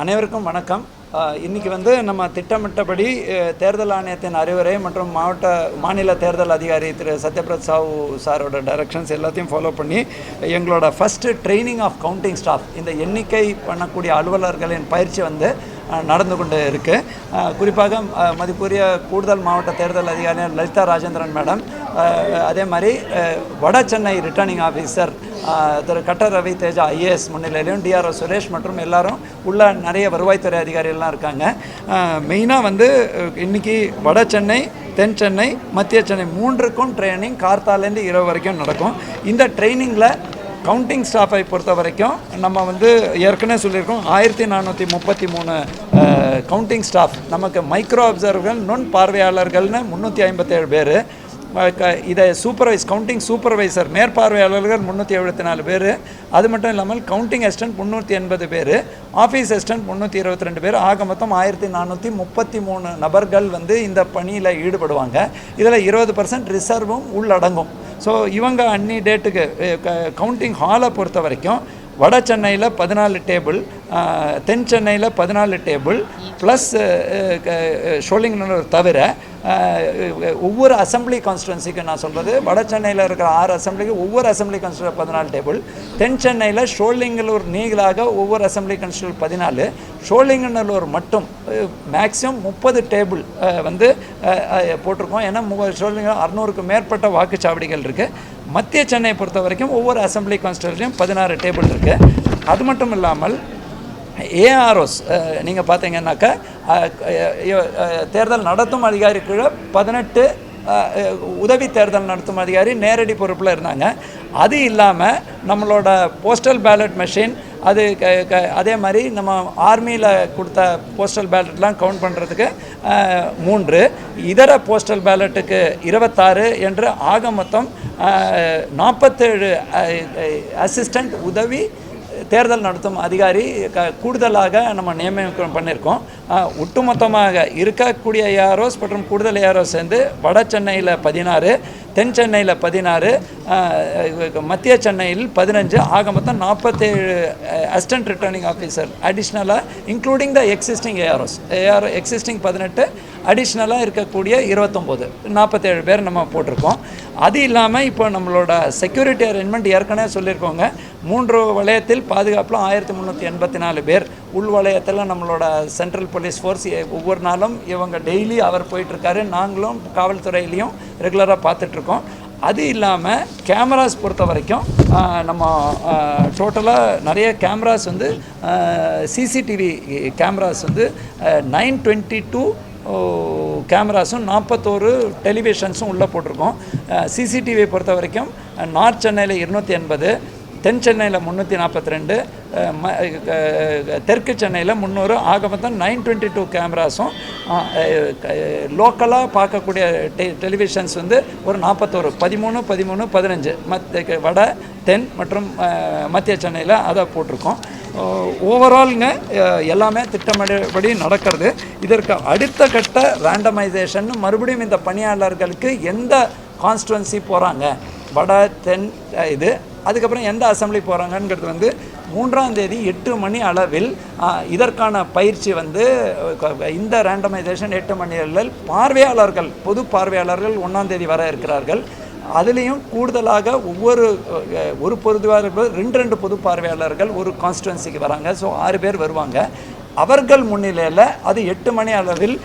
அனைவருக்கும் வணக்கம். இன்றைக்கி நம்ம திட்டமிட்டபடி தேர்தல் ஆணையத்தின் அறிவுரை மற்றும் மாநில தேர்தல் அதிகாரி திரு சத்யபிரத் சாஹூ சாரோட டைரக்ஷன்ஸ் எல்லாத்தையும் ஃபாலோ பண்ணி எங்களோட first training of counting staff, இந்த எண்ணிக்கை பண்ணக்கூடிய அலுவலர்களின் பயிற்சி நடந்து கொண்டு இருக்குது. குறிப்பாக மதிப்புரிய கூடுதல் மாவட்ட தேர்தல் அதிகாரி லலிதா ராஜேந்திரன் மேடம், அதே மாதிரி வட சென்னை ரிட்டர்னிங் ஆஃபீஸர் திரு கட்டர் ரவி தேஜா ஐஏஎஸ் முன்னிலையிலும் டிஆர்ஓ சுரேஷ் மற்றும் எல்லாரும் உள்ள நிறைய வருவாய்த்துறை அதிகாரிகள்லாம் இருக்காங்க. மெயினாக இன்றைக்கி வட சென்னை, தென் சென்னை, மத்திய சென்னை மூன்றுக்கும் ட்ரைனிங் கார்த்தாலேருந்து இரவு வரைக்கும் நடக்கும். இந்த ட்ரைனிங்கில் கவுண்டிங் ஸ்டாஃபை பொறுத்த வரைக்கும் நம்ம ஏற்கனவே சொல்லியிருக்கோம், 1433 கவுண்டிங் ஸ்டாஃப், நமக்கு மைக்ரோ அப்சர்வர்கள், நுண் பார்வையாளர்கள்னு 357 பேர். இதை கவுண்டிங் சூப்பர்வைசர் மேற்பார்வையாளர்கள் 374 பேர். அது மட்டும் இல்லாமல் கவுண்டிங் அசிஸ்டன்ட் 380 பேர், ஆஃபீஸ் அசிஸ்டன்ட் 322 பேர். ஆக மொத்தம் 1433 நபர்கள் இந்த பணியில் ஈடுபடுவாங்க. இதில் 20% ரிசர்வும் உள்ளடங்கும். ஸோ இவங்க அன்னி டேட்டுக்கு கவுண்டிங் ஹாலை பொறுத்த வரைக்கும் வட சென்னையில் 14 டேபிள், தென் சென்னையில் 14 டேபிள் ப்ளஸ் ஷோலிங்கநல்லூர் தவிர ஒவ்வொரு அசம்பிளி கான்ஸ்டுவன்சிக்கு நான் சொல்கிறது, வட சென்னையில் இருக்கிற 6 அசம்பிளிக்கு ஒவ்வொரு அசம்பிளி கான்ஸ்டுவன்சி 14 டேபிள், தென் சென்னையில் ஷோலிங்கநல்லூர் நீங்களாக ஒவ்வொரு அசம்பிளி கான்ஸ்டுவன்சி 14, ஷோலிங்கநல்லூர் மட்டும் மேக்ஸிமம் 30 டேபிள் போட்டிருக்கோம். ஏன்னா ஷோலிங்கநல்லூர் 600க்கும் மேற்பட்ட வாக்குச்சாவடிகள் இருக்குது. மத்திய சென்னை பொறுத்த வரைக்கும் ஒவ்வொரு அசம்பிளி கான்ஸ்டுவன்சிலையும் 16 டேபிள் இருக்குது. அது மட்டும் இல்லாமல் ஏஆர்ஓஸ் நீங்கள் பார்த்தீங்கன்னாக்கா தேர்தல் நடத்தும் அதிகாரி கீழே 18 உதவி தேர்தல் நடத்தும் அதிகாரி நேரடி பொறுப்பில் இருந்தாங்க. அது இல்லாமல் நம்மளோட போஸ்டல் பேலட் மெஷின், அது அதே மாதிரி நம்ம ஆர்மியில் கொடுத்த போஸ்டல் பேலட்லாம் கவுண்ட் பண்ணுறதுக்கு 3, இதர போஸ்டல் பேலட்டுக்கு 26 என்று ஆக மொத்தம் 47 அசிஸ்டண்ட் உதவி தேர்தல் நடத்தும் அதிகாரி கூடுதலாக நம்ம நியமனம் பண்ணியிருக்கோம். ஒட்டுமொத்தமாக இருக்கக்கூடிய ஏஆர்ஓஸ் மற்றும் கூடுதல் ஏஆர்ஓஸ் சேர்ந்து வட சென்னையில் 16, தென் சென்னையில் 16, மத்திய சென்னையில் 15, ஆக மொத்தம் 47 அசிஸ்டன்ட் ரிட்டர்னிங் ஆஃபீஸர் அடிஷ்னலாக, including the existing AROs. Existing 18, அடிஷ்னலாக இருக்கக்கூடிய 29, 47 பேர் நம்ம போட்டிருக்கோம். அது இல்லாமல் இப்போ நம்மளோட செக்யூரிட்டி அரேஞ்ச்மெண்ட் ஏற்கனவே சொல்லியிருக்கோங்க. 3 வளையத்தில் பாதுகாப்பில் 1384 பேர். உள் வளையத்தில் நம்மளோட சென்ட்ரல் போலீஸ் ஃபோர்ஸ் ஒவ்வொரு நாளும் இவங்க டெய்லி அவர் போயிட்டுருக்காரு. நாங்களும் காவல்துறையிலையும் ரெகுலராக பார்த்துட்ருக்கோம். அது இல்லாமல் கேமராஸ் பொறுத்த வரைக்கும் நம்ம டோட்டலாக நிறைய கேமராஸ் சிசிடிவி கேமராஸ் 922 கேமராஸும் 41 டெலிவிஷன்ஸும் உள்ளே போட்டிருக்கோம். சிசிடிவியை பொறுத்த வரைக்கும் நார்த் சென்னையில் 280, தென் சென்னையில் 342, தெற்கு சென்னையில் 300, ஆக மொத்தம் 922 கேமராஸும் லோக்கலாக பார்க்கக்கூடிய டெலிவிஷன்ஸ் ஒரு 41, 13, 13, 15 வட, தென் மற்றும் மத்திய சென்னையில் அதை போட்டிருக்கோம். ஓவரால்ங்க எல்லாமே திட்டமிடபடி நடக்கிறது. இதற்கு அடுத்த கட்ட ரேண்டமைசேஷன் மறுபடியும் இந்த பணியாளர்களுக்கு எந்த கான்ஸ்டுவன்சி போகிறாங்க, வட, தென், அதுக்கப்புறம் எந்த அசம்பிளி போகிறாங்கங்கிறது 3ஆம் தேதி 8 மணி அளவில் இதற்கான பயிற்சி இந்த ரேண்டமைசேஷன் 8 மணி அளவில் பார்வையாளர்கள், பொது பார்வையாளர்கள் 1ஆம் தேதி வர இருக்கிறார்கள். அதுலேயும் கூடுதலாக ஒரு பொதுவாளர்கள் 2 பொது பார்வையாளர்கள் ஒரு கான்ஸ்டுவன்சிக்கு வராங்க. ஸோ 6 பேர் வருவாங்க. அவர்கள் முன்னிலையில் அது 8 மணி அளவில்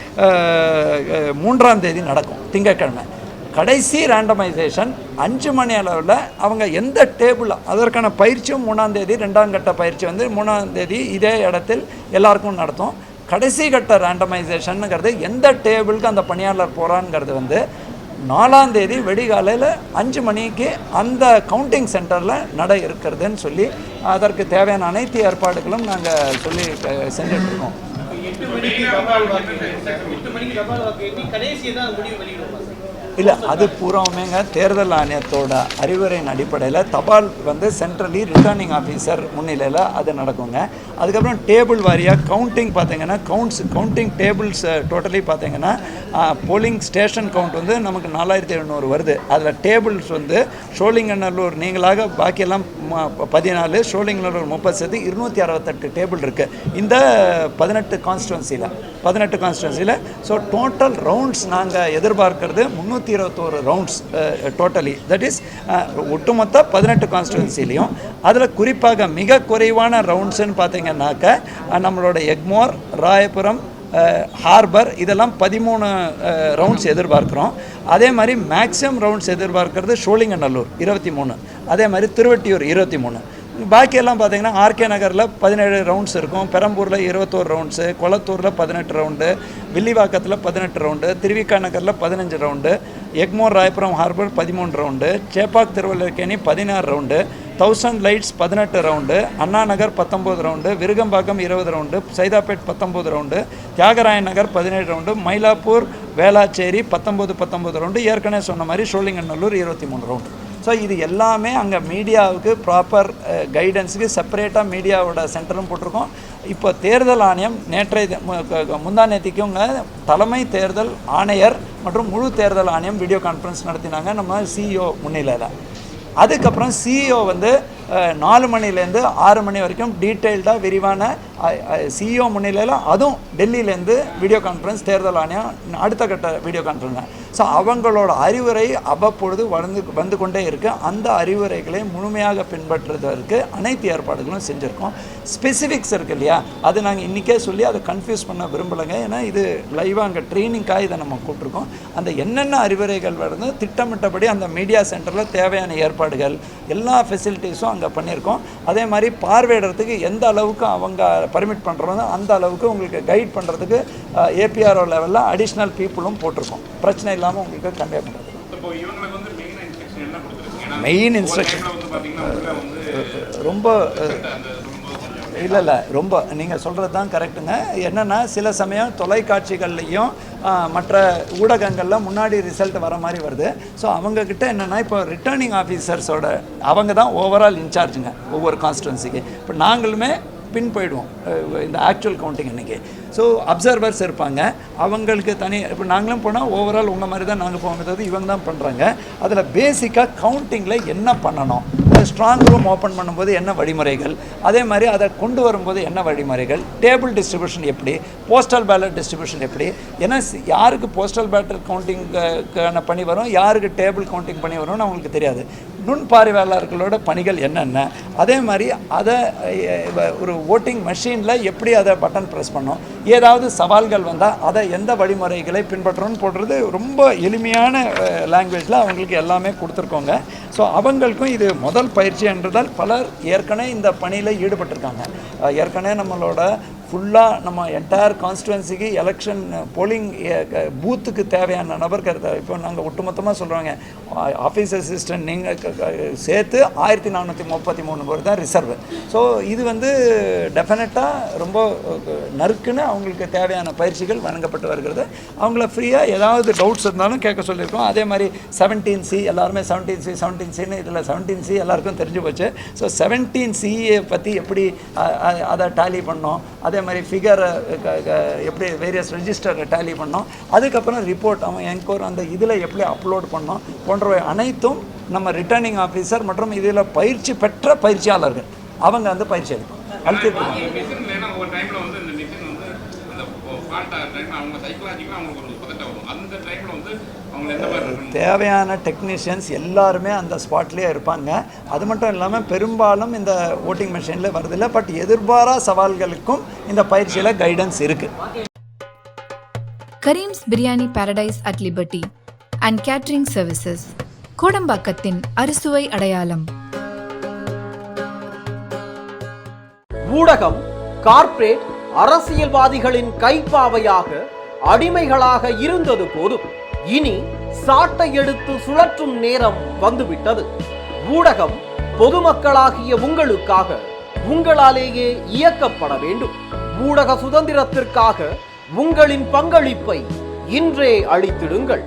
3ஆம் தேதி நடக்கும், திங்கட்கிழமை. கடைசி ரேண்டமைசேஷன் 5 மணி அளவில் அவங்க எந்த டேபிள், அதற்கான பயிற்சியும் 3ஆம் தேதி, 2ஆம் கட்ட பயிற்சி 3ஆம் தேதி இதே இடத்தில் எல்லாருக்கும் நடத்தும். கடைசி கட்ட ரேண்டமைசேஷனுங்கிறது எந்த டேபிளுக்கு அந்த பணியாளர் போகிறான்ங்கிறது 4ஆம் தேதி வெடிகாலையில் 5 மணிக்கு அந்த கவுண்டிங் சென்டரில் நட இருக்கிறதுன்னு சொல்லி அதற்கு தேவையான அனைத்து ஏற்பாடுகளும் நாங்கள் சொல்லி செஞ்சுட்ருக்கோம். இல்லை, அது பூராவுமேங்க தேர்தல் ஆணையத்தோட அறிவுரையின் அடிப்படையில் தபால் சென்ட்ரலி ரிட்டர்னிங் ஆஃபீஸர் முன்னிலையில் அது நடக்குங்க. அதுக்கப்புறம் டேபிள் வாரியாக கவுண்டிங் பார்த்தீங்கன்னா கவுண்டிங் டேபிள்ஸ் டோட்டலி பார்த்தீங்கன்னா போலிங் ஸ்டேஷன் கவுண்ட் வந்து நமக்கு 4700 வருது. அதில் டேபிள்ஸ் வந்து சோழிங்கநல்லூர் நீங்களாக பாக்கியெல்லாம் 14, சோழிங்கநல்லூர் 30 சேர்த்து 268 டேபிள் இருக்குது இந்த 18 கான்ஸ்டுவன்சியில். ஸோ டோட்டல் ரவுண்ட்ஸ் நாங்கள் எதிர்பார்க்கறது 321 ரவுண்ட்ஸ் டோட்டலி. தட் இஸ் ஒட்டுமொத்த 18 கான்ஸ்டுவன்சிலையும். அதில் குறிப்பாக மிக குறைவான ரவுண்ட்ஸ்ன்னு பார்த்தீங்கன்னாக்க நம்மளோட எக்மோர், ராயபுரம், ஹார்பர் இதெல்லாம் 13 ரவுண்ட்ஸ் எதிர்பார்க்குறோம். அதே மாதிரி மேக்ஸிமம் ரவுண்ட்ஸ் எதிர்பார்க்கறது சோழிங்கநல்லூர் 23, அதே மாதிரி திருவட்டியூர் 23. பாக்கியெல்லாம் பார்த்தீங்கன்னா ஆர்கே நகரில் 17 ரவுண்ட்ஸ் இருக்கும், பெரம்பூரில் 21 ரவுண்ட்ஸு, கொளத்தூரில் 18 ரவுண்டு, வில்லிவாக்கத்தில் 18 ரவுண்டு, திருவிக்கா நகரில் 15 round, Egmore, Royapuram, harbour 13 round, Chepauk, Thiruvallikeni 16 round, 1000 lights 18 round, Anna Nagar 19 round, Virugambakkam 20 round, Saidapet 19 round, Thyagaraya Nagar 17 round, Mylapore, Velachery 19 round, ஏற்கனவே சொன்ன மாதிரி சோழிங்கநல்லூர் 23 ரவுண்டு. ஸோ இது எல்லாமே அங்கே மீடியாவுக்கு ப்ராப்பர் கைடன்ஸுக்கு செப்பரேட்டாக மீடியாவோட சென்டரும் போட்டிருக்கோம். இப்போ தேர்தல் ஆணையம் முந்தா நேத்திக்குங்க தலைமை தேர்தல் ஆணையர் மற்றும் முழு தேர்தல் ஆணையம் வீடியோ கான்ஃபரன்ஸ் நடத்தினாங்க நம்ம சிஇஓ முன்னிலையில். அதுக்கப்புறம் சிஇஓ வந்து 4 மணிலேருந்து 6 மணி வரைக்கும் டீட்டெயில்டாக விரிவான சிஇஓ முன்னிலையில், அதுவும் டெல்லியிலேருந்து வீடியோ கான்ஃபரன்ஸ் தேர்தல் ஆணையம் அடுத்த கட்ட வீடியோ கான்ஃபரன்ஸ். ஸோ அவங்களோட அறிவுரை அவ்வப்பொழுது வந்து கொண்டே இருக்குது. அந்த அறிவுரைகளை முழுமையாக பின்பற்றுவதற்கு அனைத்து ஏற்பாடுகளும் செஞ்சுருக்கோம். ஸ்பெசிஃபிக்ஸ் இருக்குது இல்லையா, அது நாங்கள் இன்றைக்கே சொல்லி அதை கன்ஃபியூஸ் பண்ண விரும்பலைங்க. ஏன்னா இது லைவாக அங்கே ட்ரைனிங்காக இதை நம்ம கூப்பிட்ருக்கோம். அந்த என்னென்ன அறிவுரைகள் வருது திட்டமிட்டபடி அந்த மீடியா சென்டரில் தேவையான ஏற்பாடுகள் எல்லா ஃபெசிலிட்டிஸும் அங்கே பண்ணியிருக்கோம். அதே மாதிரி பார்வையிடறதுக்கு எந்த அளவுக்கு அவங்க பர்மிட் பண்ணுறோமோ அந்த அளவுக்கு உங்களுக்கு கைட் பண்ணுறதுக்கு ஏபிஆர்ஓ லெவலில் அடிஷ்னல் பீப்புளும் போட்டிருக்கோம். பிரச்சனை இல்லாமல் உங்களுக்கு கன்வே பண்ணுறது. மெயின் இன்ஸ்ட்ரக்ஷன் ரொம்ப இல்லை ரொம்ப நீங்கள் சொல்கிறது தான் கரெக்டுங்க. என்னென்னா சில சமயம் தொலைக்காட்சிகள்லையும் மற்ற ஊடகங்களில் முன்னாடி ரிசல்ட் வர மாதிரி வருது. ஸோ அவங்கக்கிட்ட என்னென்னா இப்போ ரிட்டர்னிங் ஆஃபீஸர்ஸோட அவங்க தான் ஓவரால் இன்சார்ஜுங்க ஒவ்வொரு கான்ஸ்டுவன்சிக்கு. இப்போ நாங்களுமே பின் போயிடுவோம் இந்த ஆக்சுவல் கவுண்டிங் அன்றைக்கி. ஸோ அப்சர்வர்ஸ் இருப்பாங்க, அவங்களுக்கு தனி. இப்போ நாங்களும் போனால் ஓவரால் உங்கள் மாதிரி தான் நாங்கள் போகும்போது இவங்க தான் பண்ணுறாங்க. அதில் பேசிக்காக கவுண்டிங்கில் என்ன பண்ணணும், ஸ்ட்ராங் ரூம் ஓப்பன் பண்ணும்போது என்ன வழிமுறைகள், அதே மாதிரி அதை கொண்டு வரும்போது என்ன வழிமுறைகள், டேபிள் டிஸ்ட்ரிபியூஷன் எப்படி, போஸ்டல் பேலட் டிஸ்ட்ரிபியூஷன் எப்படி, ஏன்னா யாருக்கு போஸ்டல் பேலட் கவுண்டிங்கான பணி வரும், யாருக்கு டேபிள் கவுண்டிங் பண்ணி வரும்னு அவங்களுக்கு தெரியாது. நுண்பார்வையாளர்களோட பணிகள் என்னென்ன, அதே மாதிரி அதை ஒரு ஓட்டிங் மெஷினில் எப்படி அதை பட்டன் ப்ரெஸ் பண்ணோம், ஏதாவது சவால்கள் வந்தால் அதை எந்த வழிமுறைகளை பின்பற்றணும்னு போடுறது ரொம்ப எளிமையான லாங்குவேஜில் அவங்களுக்கு எல்லாமே கொடுத்துருக்கோங்க. ஸோ அவங்களுக்கும் இது முதல் பயிற்சி என்றதால் பலர் ஏற்கனவே இந்த பணியில் ஈடுபட்டிருக்காங்க. ஏற்கனவே நம்மளோட ஃபுல்லாக நம்ம என்டையர் கான்ஸ்டுவன்சிக்கு எலெக்ஷன் போலிங் பூத்துக்கு தேவையான நபர்கள் இப்போ நாங்கள் ஒட்டுமொத்தமாக சொல்கிறோங்க. ஆஃபீஸ் அசிஸ்டன்ட் நீங்கள் சேர்த்து 1433 பேர் தான் ரிசர்வ். ஸோ இது வந்து டெஃபினட்டாக ரொம்ப நறுக்குன்னு அவங்களுக்கு தேவையான பயிற்சிகள் வழங்கப்பட்டு வருகிறது. அவங்கள ஃப்ரீயாக ஏதாவது டவுட்ஸ் இருந்தாலும் கேட்க சொல்லியிருக்கோம். அதே மாதிரி 17C எல்லாருமே 17Cன்னு இதில் 17C எல்லாருக்கும் தெரிஞ்சு போச்சு. ஸோ 17Cயை பற்றி எப்படி அதை டேலி பண்ணோம், அதே மாதிரி ஃபிகரை எப்படி வேரியஸ் ரெஜிஸ்டரை டேலி பண்ணோம், அதுக்கப்புறம் ரிப்போர்ட் அவன் என்கோர் அந்த இதில் எப்படி அப்லோட் பண்ணோம் போன்றவை அனைத்தும் நம்ம ரிட்டர்னிங் ஆஃபீஸர் மற்றும் இதில் பயிற்சி பெற்ற பயிற்சியாளர்கள் அவங்க வந்து பயிற்சி அளித்துருக்காங்க. தேவையான டெக்னீஷியன்ஸ் எல்லாருமே அந்த ஸ்பாட்லேயே இருப்பாங்க. அது மட்டும் இல்லாமல் பெரும்பாலும் இந்த ஓட்டிங் மெஷினில் வருதில்லை. பட் எதிர்பாரா சவால்களுக்கும் இந்த பயிற்சியில் கைடன்ஸ் இருக்குது. Karim's biryani paradise at liberty and catering services, கோடம்பாக்கத்தின் அறுசுவை அடையாளம். ஊடகம் கார்ப்பரேட் அரசியல்வாதிகளின் கைப்பாவையாக அடிமைகளாக இருந்தது போதும், இனி சாட்டை எடுத்து சுழற்றும் நேரம் வந்துவிட்டது. ஊடகம் பொதுமக்களாகிய உங்களுக்காக உங்களாலேயே இயக்கப்பட வேண்டும். ஊடக சுதந்திரத்திற்காக உங்களின் பங்களிப்பை இன்றே அளித்திடுங்கள்.